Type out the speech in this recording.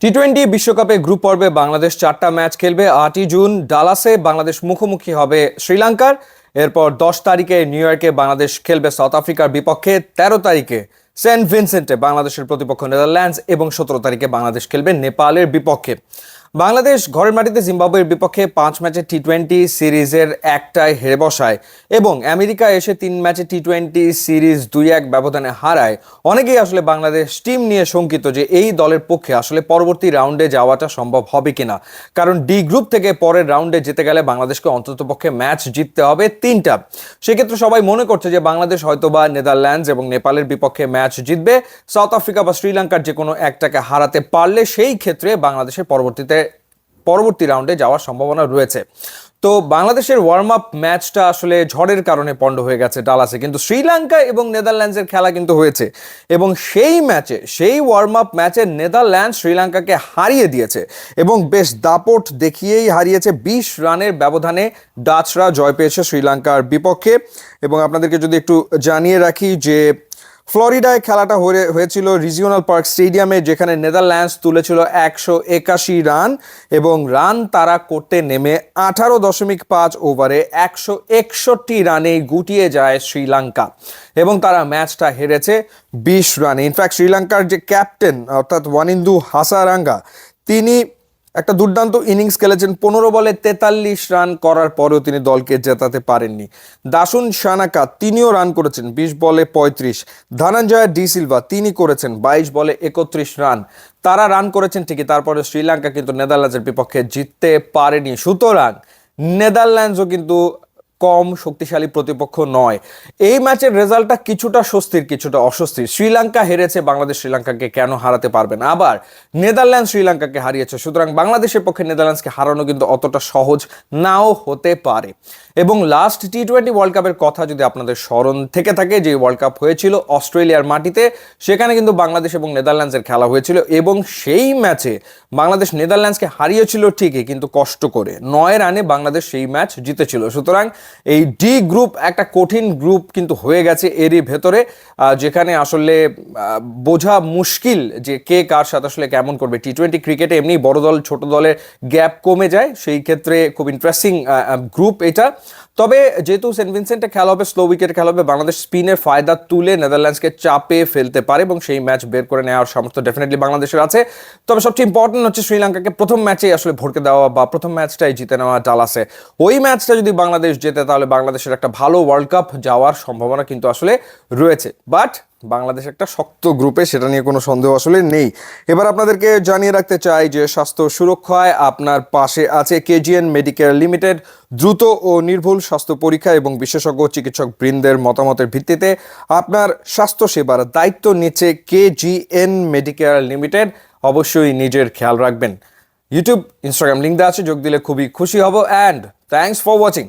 টি-20 বিশ্বকাপে গ্রুপ পর্বে বাংলাদেশ 4টা ম্যাচ খেলবে। 8ই জুন ডালাসে বাংলাদেশ মুখোমুখি হবে শ্রীলঙ্কার। এরপর 10 তারিখে নিউ ইয়র্কে বাংলাদেশ খেলবে সাউথ আফ্রিকার বিপক্ষে। 13 তারিখে সেন্ট ভিনসেন্টে বাংলাদেশের প্রতিপক্ষ নেদারল্যান্ডস এবং 17 তারিখে বাংলাদেশ খেলবে নেপালের বিপক্ষে। বাংলাদেশ ঘরের মাটিতে জিম্বাবুয়ের বিপক্ষে 5 ম্যাচের টি-20 সিরিজের একটায় হেরে বসায় এবং আমেরিকা এসে 3 ম্যাচের টি-20 সিরিজ 2-1 ব্যবধানে হারায়। অনেকেই আসলে বাংলাদেশ টিম নিয়ে শঙ্কিত যে এই দলের পক্ষে আসলে পরবর্তী রাউন্ডে যাওয়াটা সম্ভব হবে কিনা, কারণ ডি গ্রুপ থেকে পরের রাউন্ডে যেতে গেলে বাংলাদেশকে অন্ততপক্ষে ম্যাচ জিততে হবে 3টা। সেক্ষেত্রে সবাই মনে করছে যে বাংলাদেশ হয়তোবা নেদারল্যান্ডস এবং নেপালের বিপক্ষে ম্যাচ জিতবে। সাউথ আফ্রিকা বা শ্রীলঙ্কার যে কোনো একটাকে হারাতে পারলে সেই ক্ষেত্রে বাংলাদেশের পরবর্তী রাউন্ডে যাওয়ার সম্ভাবনা রয়েছে। তো বাংলাদেশের ওয়ার্ম আপ ম্যাচটা আসলে ঝড়ের কারণে পন্ড হয়ে গেছে ডালাসে, কিন্তু শ্রীলঙ্কা এবং নেদারল্যান্ডসের খেলা কিন্তু হয়েছে এবং সেই ওয়ার্ম আপ ম্যাচে নেদারল্যান্ডস শ্রীলঙ্কাকে হারিয়ে দিয়েছে এবং বেশ দাপট দেখিয়েই হারিয়েছে। 20 রানের ব্যবধানে ডাচরা জয় পেয়েছে শ্রীলঙ্কার বিপক্ষে। এবং আপনাদেরকে যদি একটু জানিয়ে রাখি যে ফ্লোরিডায় খেলাটা হয়েছিল রিজিওনাল পার্ক স্টেডিয়ামে, যেখানে নেদারল্যান্ডস তুলেছিল 181 রান এবং রান তারা করতে নেমে 18.5 ওভারে 161 রানে গুটিয়ে যায় শ্রীলঙ্কা এবং তারা ম্যাচটা হেরেছে 20 রানে। ইনফ্যাক্ট শ্রীলঙ্কার যে ক্যাপ্টেন অর্থাৎ ওয়ানিন্দু হাসারাঙ্গা, তিনি একটা দুর্দান্ত ইনিংস খেলেছেন। 15 বলে 43 রান করার পরেও তিনি দলকে জেতাতে পারেননি। দাসুন সানাকা তিনিও রান করেছেন 20 বলে 35। ধনঞ্জয় ডি সিলভা তিনি করেছেন 22 বলে 31 রান। তারা রান করেছেন ঠিকই, তারপরে শ্রীলঙ্কা কিন্তু নেদারল্যান্ডসের বিপক্ষে জিততে পারেনি। সুতরাং নেদারল্যান্ডসও কিন্তু কম শক্তিশালী প্রতিপক্ষ নয়। এই ম্যাচের রেজাল্টটা কিছুটা স্বস্তির কিছুটা অস্বস্তির। শ্রীলঙ্কা হেরেছে, বাংলাদেশ শ্রীলঙ্কাকে কেন হারাতে পারবে না? আবার নেদারল্যান্ড শ্রীলঙ্কাকে হারিয়েছে, সুতরাং বাংলাদেশের পক্ষে নেদারল্যান্ডসকে হারানো কিন্তু অতটা সহজ নাও হতে পারে। এবং লাস্ট টি-20 ওয়ার্ল্ড কাপের কথা যদি আপনাদের স্মরণ থেকে থাকে, যে ওয়ার্ল্ড কাপ হয়েছিল অস্ট্রেলিয়ার মাটিতে, সেখানে কিন্তু বাংলাদেশ এবং নেদারল্যান্ডসের খেলা হয়েছিল এবং সেই ম্যাচে বাংলাদেশ নেদারল্যান্ডসকে হারিয়েছিল ঠিকই, কিন্তু কষ্ট করে 9 রানে বাংলাদেশ সেই ম্যাচ জিতেছিল। সুতরাং এই ডি গ্রুপ একটা কঠিন গ্রুপ কিন্তু হয়ে গেছে এরই ভেতরে, যেখানে আসলে বোঝা মুশকিল যে কে কার সাথে আসলে কেমন করবে। টি-20 ক্রিকেটে এমনি বড় দল ছোট দলের গ্যাপ কমে যায়, সেই ক্ষেত্রে খুব ইন্টারেস্টিং গ্রুপ এটা। তবে যেহেতু সেন্ট ভিনসেন্টে খেলা হবে, স্লো উইকেটে খেলা হবে, বাংলাদেশ স্পিনের ফায়দা তুলে নেদারল্যান্ডসকে চাপে ফেলতে পারে এবং সেই ম্যাচ বের করে নেওয়ার সামর্থ্য ডেফিনেটলি বাংলাদেশের আছে। তবে সবচেয়ে ইম্পর্টেন্ট হচ্ছে শ্রীলঙ্কাকে প্রথম ম্যাচেই আসলে ভরকে দেওয়া বা প্রথম ম্যাচটাই জিতে নেওয়া ডালাসে। ওই ম্যাচটা যদি বাংলাদেশ জেতে তাহলে বাংলাদেশের একটা ভালো ওয়ার্ল্ড কাপ যাওয়ার সম্ভাবনা কিন্তু আসলে রয়েছে। বাট বাংলাদেশ একটা শক্ত গ্রুপে, সেটা নিয়ে কোনো সন্দেহ আসলে নেই। এবার আপনাদেরকে জানিয়ে রাখতে চাই যে স্বাস্থ্য সুরক্ষায় আপনার পাশে আছে কেজিএন মেডিকেয়ার লিমিটেড। দ্রুত ও নির্ভুল স্বাস্থ্য পরীক্ষা এবং বিশেষজ্ঞ চিকিৎসক বৃন্দের মতামতের ভিত্তিতে আপনার স্বাস্থ্য সেবার দায়িত্ব নিচ্ছে কেজিএন মেডিকেয়ার লিমিটেড। অবশ্যই নিজের খেয়াল রাখবেন। ইউটিউব ইনস্টাগ্রাম লিঙ্ক দেওয়া আছে, যোগ দিলে খুবই খুশি হব। And thanks for watching.